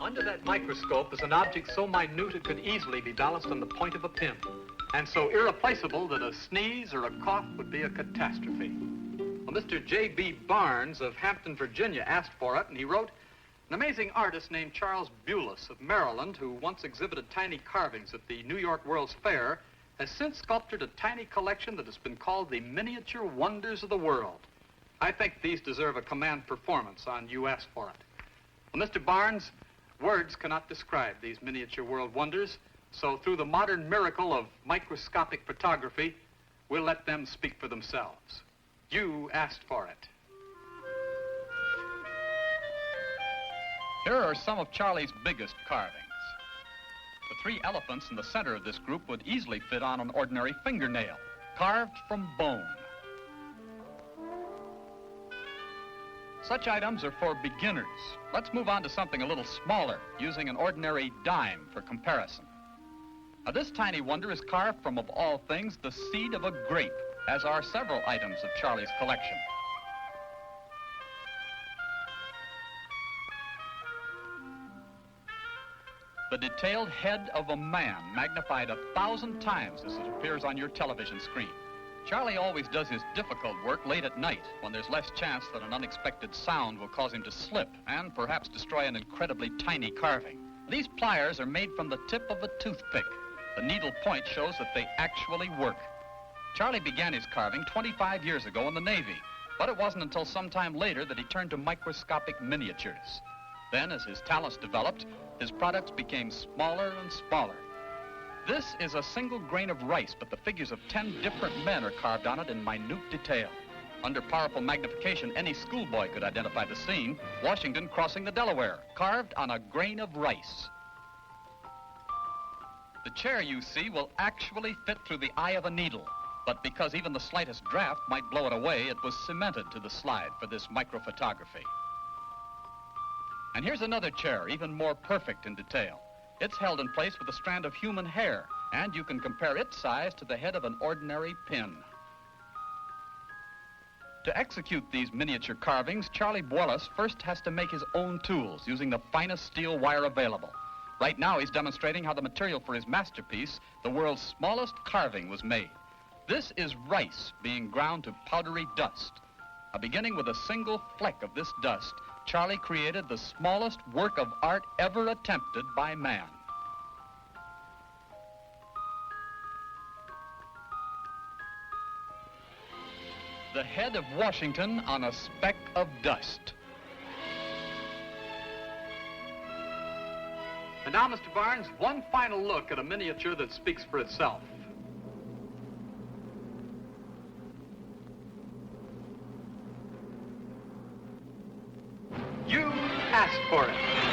Under that microscope is an object so minute it could easily be balanced on the point of a pin, and so irreplaceable that a sneeze or a cough would be a catastrophe. Well, Mr. J.B. Barnes of Hampton, Virginia, asked for it, and he wrote, an amazing artist named Charles Buellis of Maryland, who once exhibited tiny carvings at the New York World's Fair, has since sculptured a tiny collection that has been called the Miniature Wonders of the World. I think these deserve a command performance on You Asked For It. Well, Mr. Barnes, words cannot describe these miniature world wonders, so through the modern miracle of microscopic photography, we'll let them speak for themselves. You asked for it. Here are some of Charlie's biggest carvings. The three elephants in the center of this group would easily fit on an ordinary fingernail, carved from bone. Such items are for beginners. Let's move on to something a little smaller, using an ordinary dime for comparison. Now, this tiny wonder is carved from, of all things, the seed of a grape, as are several items of Charlie's collection. The detailed head of a man, magnified 1,000 times as it appears on your television screen. Charlie always does his difficult work late at night, when there's less chance that an unexpected sound will cause him to slip and perhaps destroy an incredibly tiny carving. These pliers are made from the tip of a toothpick. The needle point shows that they actually work. Charlie began his carving 25 years ago in the Navy, but it wasn't until some time later that he turned to microscopic miniatures. Then, as his talents developed, his products became smaller and smaller. This is a single grain of rice, but the figures of 10 different men are carved on it in minute detail. Under powerful magnification, any schoolboy could identify the scene, Washington Crossing the Delaware, carved on a grain of rice. The chair you see will actually fit through the eye of a needle, but because even the slightest draft might blow it away, it was cemented to the slide for this microphotography. And here's another chair, even more perfect in detail. It's held in place with a strand of human hair, and you can compare its size to the head of an ordinary pin. To execute these miniature carvings, Charlie Buellis first has to make his own tools using the finest steel wire available. Right now, he's demonstrating how the material for his masterpiece, the world's smallest carving, was made. This is rice being ground to powdery dust. Beginning with a single fleck of this dust, Charlie created the smallest work of art ever attempted by man. The head of Washington on a speck of dust. And now, Mr. Barnes, one final look at a miniature that speaks for itself. You asked for it.